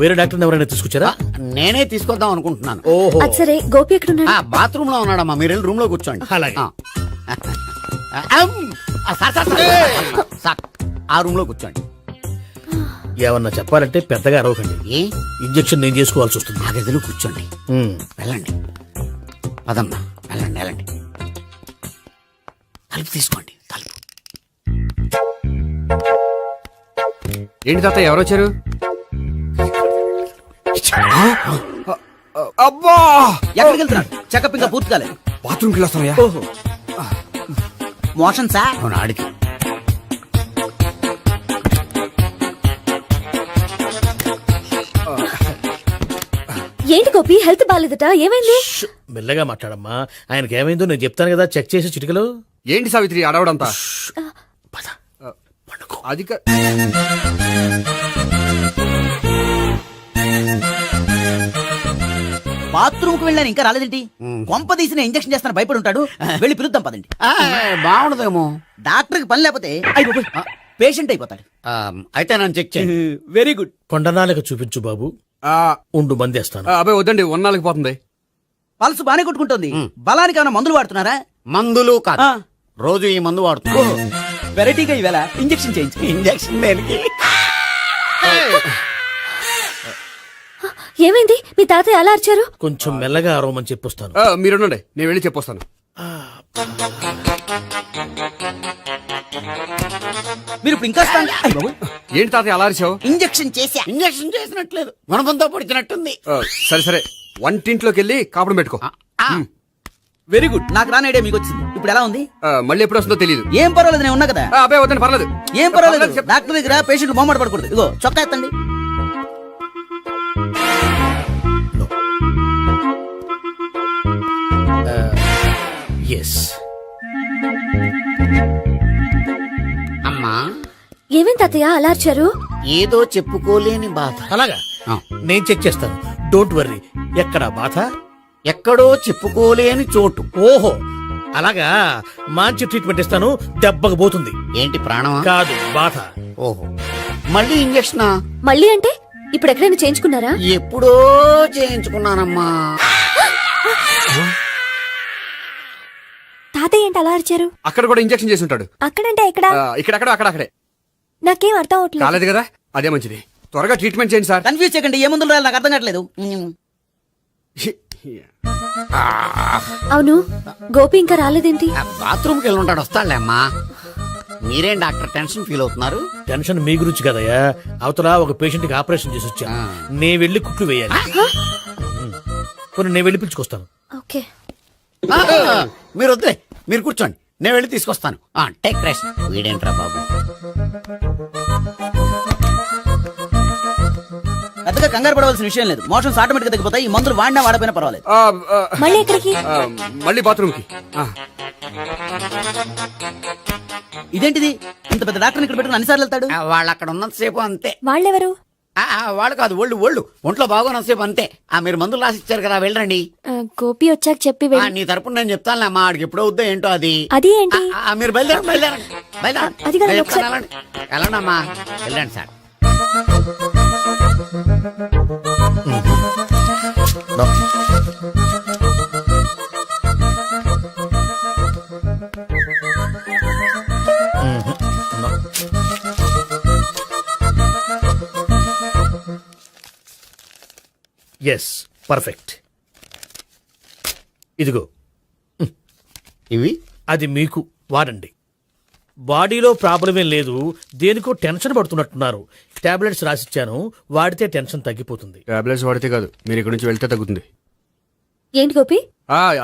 వేరే డాక్టర్ ఎవరైనా తీసుకొచ్చారా? నేనే తీసుకొద్దాం అనుకుంటున్నాను. ఓహో, అది సరే, గోపి ఎక్కడున్నాడు? బాత్రూమ్ లో ఉన్నాడమ్మా, మీరు వెళ్ళి రూమ్ లో కూర్చోండి. అలాగే. సార్, ఆ రూమ్ లో కూర్చోండి. ఏమన్నా చెప్పాలంటే పెద్దగా అరవకండి. ఏ ఇంజెక్షన్ నేను చేసుకోవాల్సి వస్తుంది. ఆ గదిలో కూర్చోండి. వెళ్ళండి, పదమ్మా, వెళ్ళండి వెళ్ళండి. తలుపు తీసుకోండి, తలుపు. ఏంటి తాత ఎవరు వచ్చారు? అబ్బా, ఎక్కడికి వెళ్తున్నాడు? చెకప్ ఇంకా పూర్తి కాలేదు. బాత్రూమ్కి వెళ్ళొస్తానయ్యా. ఓహో, మోషన్ సార్. అవును, ఆడికి. ఏంటి గోపి, హెల్త్ బాగాలేదట? ఏమైంది? మెల్లగా మాట్లాడమ్మా. ఆయనకి ఏమైందో నేను చెప్తాను కదా, చెక్ చేసి చిటికలు. ఏంటి సావిత్రి అడవడంతా? అది బాత్రూమ్ కు వెళ్ళాను, ఇంకా రాలేదేంటి? కొంప తీసిన ఇంజక్షన్ చేస్తాను భయపడి ఉంటాడు. వెళ్ళి పిలుద్దాం పదండి. బాగుండదేమో. డాక్టర్ కి పని లేకపోతే పేషెంట్ అయిపోతాడు. అయితే నన్ను చెక్ చేయండి. Very good. కొండనాలకు చూపించు బాబు. ఉండు మందేస్తాను. అబ్బాయి వద్దండి, ఉన్నాళ్ళకి పోతుంది. పల్స్ బానే కొట్టుకుంటుంది. బలానికి ఏమైనా మందులు వాడుతున్నారా? మందులు కాదు, రోజు ఈ మందు వాడుతున్నా. వెరైటీగా ఈవేళ ఇంజక్షన్ చేయించు. ఇంజక్షన్ దేనికి? ఏమైంది? మీ తాతయ్య అలా అరిచారు? కొంచెం మెల్లగా అరవమని చెప్పొస్తాను. మీరుండండి, నేను వెళ్ళి చెప్పొస్తాను. మీరు ఇప్పుడు ఇంకా ఏంటి తాతయ్య అలా అరిచావు? ఇంజక్షన్ చేసా. ఇంజక్షన్ చేసినట్లేదు, గుణపంతో పొడిచినట్టుంది. సరే సరే, వంటింట్లోకి వెళ్ళి కాపుడు పెట్టుకో. Very good. నాకు రాని ఐడియా మీకు వచ్చింది. ఇప్పుడు ఎలా ఉంది? మళ్ళీ ఎప్పుడు వస్తుందో తెలియదు. ఏం పర్వాలేదు, నేను ఉన్నా కదా. అబ్బాయి వద్దండి, పర్లేదు. ఏం పర్వాలేదు. డాక్టర్ దగ్గర పేషెంట్ మొహమాట పడకూడదు. ఇగో చొక్కా ఎత్తండి. ఎస్. అమ్మా, ఏమైంది తాతయ్య అలా అరిచారు? ఏదో చెప్పుకోలేని బాధ. అలాగా, నేను చెక్ చేస్తాను. Don't worry. ఎక్కడ బాధ? ఎక్కడో చెప్పుకోలేని చోటు. ఓహో, అలాగా. మంచి ట్రీట్మెంట్ ఇస్తాను, దెబ్బకు పోతుంది. ఏంటి, ప్రాణమా? కాదు, బాధ. ఓహో, మళ్ళీ ఇంజక్షనా? మళ్ళీ అంటే ఇప్పుడు ఎక్కడైనా చేయించుకున్నారా? ఎప్పుడో చేయించుకున్నానమ్మా. తాతయ్య ఏంటి అలా అరిచారు? అక్కడ కూడా ఇంజక్షన్ చేసి ఉంటాడు. అక్కడంటే ఎక్కడ? ఇక్కడక్కడ అక్కడే. నాకేం అర్థం అవట్లేదు. కాలేదు కదా, అదే మంచిది. త్వరగా ట్రీట్మెంట్ చేయండి సార్. కన్ఫ్యూజ్ చేయకండి. ఏ మందులు రాయాలి నాకు అర్థం కావట్లేదు. అవును, గోపి ఇంకా రాలేదేంటి? బాత్రూమ్కి వెళ్ళి ఉంటాడు, వస్తాడులే అమ్మా. మీరేం డాక్టర్ టెన్షన్ ఫీల్ అవుతున్నారు? టెన్షన్ మీ గురించి కదయ్యా. అవతల ఒక పేషెంట్ కి ఆపరేషన్ చేసి వచ్చా. నే వెళ్ళి కుట్లు వేయాలి. కొన్ని నేను వెళ్ళి పిలుచుకొస్తాను. ఓకే. మీరు వద్దులే, మీరు కూర్చోండి, నేను వెళ్ళి తీసుకొస్తాను. Take rest. వీడేంట్రా బాబు. పెద్దగా కంగారు పడవలసిన విషయం లేదు. మోషన్స్ ఆటోమేటిక్ గా తగ్గిపోతాయి. ఈ మందులు వాడినా వాడపోయినా పర్వాలేదు. మళ్ళీ ఎక్కడికి? మళ్ళీ బాత్రూమ్కి. ఇదేంటిది? ఇంత పెద్ద డాక్టర్ ఇక్కడ పెట్టుకుని అన్నిసార్లు వెళ్తాడు? వాళ్ళు అక్కడ ఉన్నంతసేపు అంతే. వాళ్ళెవరు? వాళ్ళు కాదు, ఒంట్లో బాగోనంతసేపు అంతే. మీరు మందులు రాసి ఇచ్చారు కదా, వెళ్ళండి. గోపి వచ్చాక చెప్పి నీ తరపున నేను చెప్తానులే అమ్మా. ఆడికి ఎప్పుడు అవుద్దో ఏంటో అది. అది ఏంటి? మీరు బయలుదేరండి. బయలుదేరండి. అది కాదు, వెళ్ళండి, ఒకసారి- వెళ్ళండి. వెళ్ళండమ్మా వెళ్ళండి సార్. Yes perfect. ఇదిగో ఇవి అది మీకు వాడండి. బాడీలో ప్రాబ్లం ఏం లేదు, దేనికో టెన్షన్ పడుతున్నట్టున్నారు. టాబ్లెట్స్ రాసిచ్చాను, వాడితే టెన్షన్ తగ్గిపోతుంది. టాబ్లెట్స్ వాడితే కాదు, మీరు ఇక్కడ నుంచి వెళ్తే తగ్గుతుంది. ఏంటి గోపి?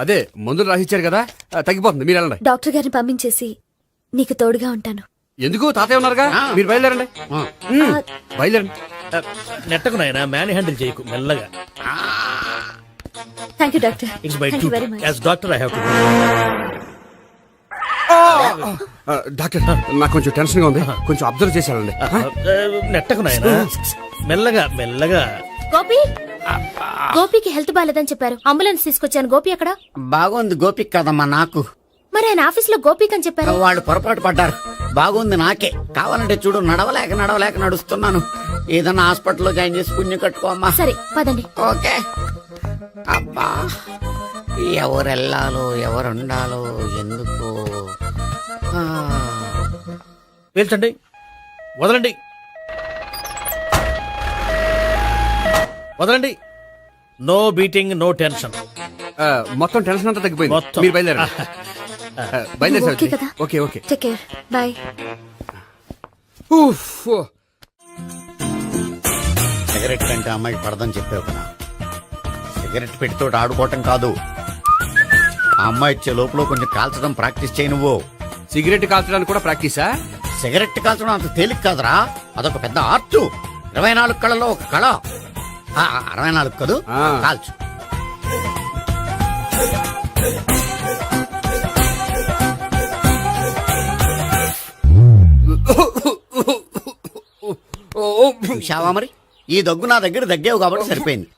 అదే మందులు రాసిచ్చారు కదా, తగ్గిపోతుంది. మీరు వెళ్ళండి. డాక్టర్ గారిని పంపించేసి నీకు తోడుగా ఉంటాను. ఎందుకు తాతయ్య ఉన్నారుగా, మీరు బయలుదేరండి. బయలుదేరండి. నెట్టకు నాయనా, మ్యాన్ హ్యాండిల్ చేయకు, మెల్లగా. Thank you doctor. It's my thank you very much. As doctor I have to. Doctor నాకు కొంచెం టెన్షన్ గా ఉంది, కొంచెం అబ్జర్వ్ చేశానండి. నెట్టకు నాయనా, మెల్లగా మెల్లగా. గోపి, గోపికి హెల్త్ బాలేదని చెప్పారు, అంబులెన్స్ తీసుకొచ్చాను. గోపి అక్కడ బాగుంది గోపిక్ కదమ్మా నాకు. మరి ఆయన ఆఫీస్ లో గోపిక్ అని చెప్పారు. వాళ్ళు పొరపాటు పడ్డారు. బాగుంది నాకే. కావాలంటే చూడు, నడవలేక నడుస్తున్నాను. ఏదన్నా హాస్పిటల్లో జాయిన్ చేసి పుణ్యం కట్టుకోమ్మా. సరే పదండి. ఓకే. అబ్బా, ఎవరు వెళ్ళాలో ఎవరు ఉండాలో ఎందుకు. పేల్చండి, వదలండి, వదలండి. No beating, no tension. మొత్తం టెన్షన్ అంతా తగ్గిపోయింది. మొత్తం. మీరు బయలుదేరండి. బయలుదేరి ఓకే కదా? Okay okay. Take care, bye. Cigarette కంటే అమ్మాయికి పడదని చెప్పావు కదా. సిగరెట్ పెట్టితో ఆడుకోవటం కాదు, ఆ అమ్మాయి ఇచ్చే లోపల కొంచెం కాల్చడం ప్రాక్టీస్ చేయి నువ్వు. సిగరెట్ కాల్చడానికి కూడా ప్రాక్టీసా? సిగరెట్ కాల్చడం అంత తేలిక కాదురా, అదొక పెద్ద ఆర్ట్. 24 కళలో ఒక కళ. 64 కదూ, కాల్చు. చూశావా మరి, ఈ దగ్గు నా దగ్గర దగ్గేవు కాబట్టి సరిపోయింది.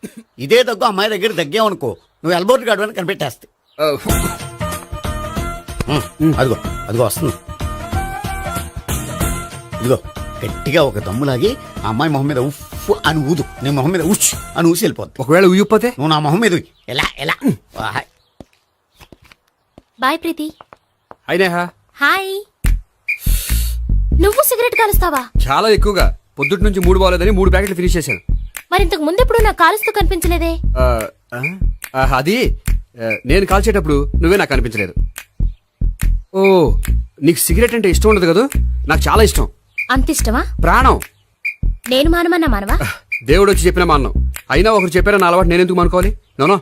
ఇదే దగ్గు అమ్మాయి దగ్గర దగ్గేవు అనుకో, నువ్వు ఎల్బోర్డ్ గాడు అని కనిపెట్టేస్తే. అదిగో అదిగో వస్తుంది. ఇదిగో గట్టిగా ఒక దమ్ములాగి ఆ అమ్మాయి మొహం మీద ఉఫ్ అని ఊదు, నీ మొహం మీద ఉచ్ అని ఊసి వెళ్ళిపోద్ది. ఒకవేళ ఊయకపోతే నువ్వు నా మొహం మీద ఉయ్. ఎలా ఎలా. బాయ్ ప్రీతి. అయినా హాయ్. నువ్వు సిగరెట్ కాలుస్తావా? చాలా ఎక్కువగా. పొద్దుటి నుంచి 3 బాలేదని 3 ప్యాకెట్లు ఫినిష్ చేశాను. మరి ఇంతకు ముందెప్పుడు నాకు కాలుస్తూ కనిపించలేదే? అది నేను కాల్చేటప్పుడు నువ్వే నాకు కనిపించలేదు. ఓ, నీకు సిగరెట్ అంటే ఇష్టం ఉండదు కదా? నాకు చాలా ఇష్టం. అంత ఇష్టమా? ప్రాణం. నేను మానమన్నా మానవా? దేవుడు వచ్చి చెప్పిన మానం. అయినా ఒకరు చెప్పారా నా అలవాటు నేనెందుకు మానుకోవాలి? నోనో.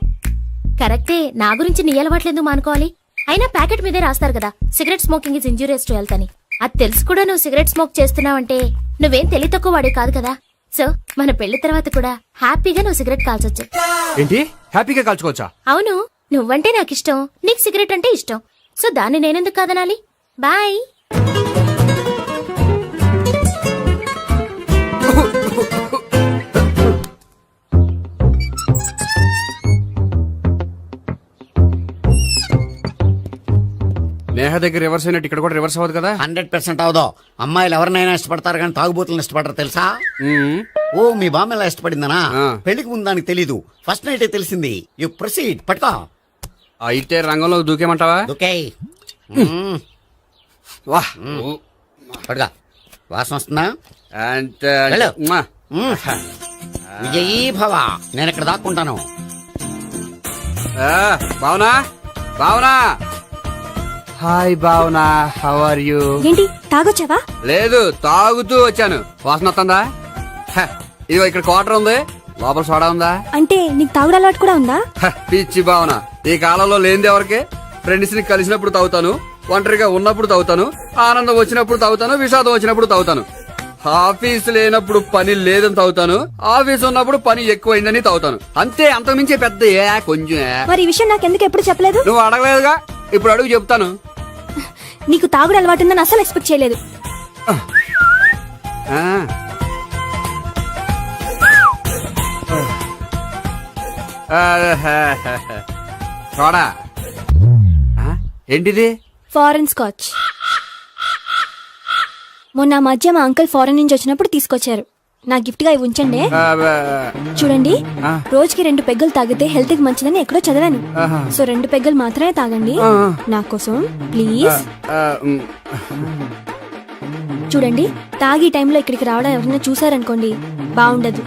కరెక్టే, నా గురించి నీ అలవాట్లు ఎందుకు మానుకోవాలి? అయినా ప్యాకెట్ మీదే రాస్తారు కదా, cigarette smoking is injurious to health అని. అది తెలుసు కూడా నువ్వు సిగరెట్ స్మోక్ చేస్తున్నావంటే నువ్వేం తెలివి తక్కువ వాడే కాదు కదా. సో మన పెళ్లి తర్వాత కూడా హ్యాపీగా నువ్వు సిగరెట్ కాల్చొచ్చు. ఏంటి, హ్యాపీగా కాల్చుకోవచ్చా? అవును, నువ్వంటే నాకు ఇష్టం, నీకు సిగరెట్ అంటే ఇష్టం. సో దాన్ని నేనెందుకు కాదనాలి? బాయ్. నేహ దగ్గర రివర్స్ అయినట్టు ఇక్కడ కూడా రివర్స్ అవ్వదు కదా? 100% అవదో. అమ్మాయిలు ఎవరినైనా ఇష్టపడతారు కానీ తాగుబోతులను ఇష్టపడరు తెలుసా? ఓ, మీ బామ్మ ఎలా ఇష్టపడిందనా? పెళ్లికి ముందు దానికి తెలీదు, ఫస్ట్ నైటే తెలిసింది. You proceed. పట్టుకో. అయితే రంగంలో దూకేమంటావా? ఓకే. వాహ్, పట్టుకో. వాసన వస్తుందా? వెళ్ళు. విజయీ భవ. నేను ఇక్కడ దాక్కుంటాను. Bhavana, Bhavana. Hi Bhavana, how are you? ఏంటి, తాగొచ్చావా? లేదు, తాగుతూ వచ్చాను. వాసన వస్తుందా? ఇదిగో ఇక్కడ క్వార్టర్ ఉంది, లోపల సోడా ఉందా? అంటే నీకు తాగుడు అలవాటు కూడా ఉందా? పిచ్చి భావన, ఈ కాలంలో లేనిది ఎవరికి? ఫ్రెండ్స్ ని కలిసినప్పుడు తాగుతాను, ఒంటరిగా ఉన్నప్పుడు తాగుతాను, ఆనందం వచ్చినప్పుడు తాగుతాను, విషాదం వచ్చినప్పుడు తాగుతాను. ఆఫీస్ లేనప్పుడు పని లేదని తాగుతాను, ఆఫీస్ ఉన్నప్పుడు పని ఎక్కువైందని తాగుతాను. అంతే, అంతకుమించే పెద్ద కొంచెం. మరి ఈ విషయం నాకెందుకు ఎప్పుడు చెప్పలేదు? నువ్వు అడగలేదుగా, ఇప్పుడు అడుగు చెప్తాను. నీకు తాగుడు అలవాటు ఉందని అసలు ఎక్స్పెక్ట్ చేయలేదు. చూడా, ఏంటిది? Foreign scotch. మొన్న మధ్య మా అంకుల్ ఫారెన్ నుంచి వచ్చినప్పుడు తీసుకొచ్చారు. నా గిఫ్ట్ గా ఇవి ఉంచండి. చూడండి, రోజుకి 2 పెగ్గులు తాగితే హెల్త్ కి మంచిదని ఎక్కడో చదివాను. సో 2 పెగ్గులు మాత్రమే తాగండి నా కోసం ప్లీజ్. చూడండి, తాగి టైంలో ఇక్కడికి రావడం ఎవరైనా చూసారనుకోండి బాగుండదు.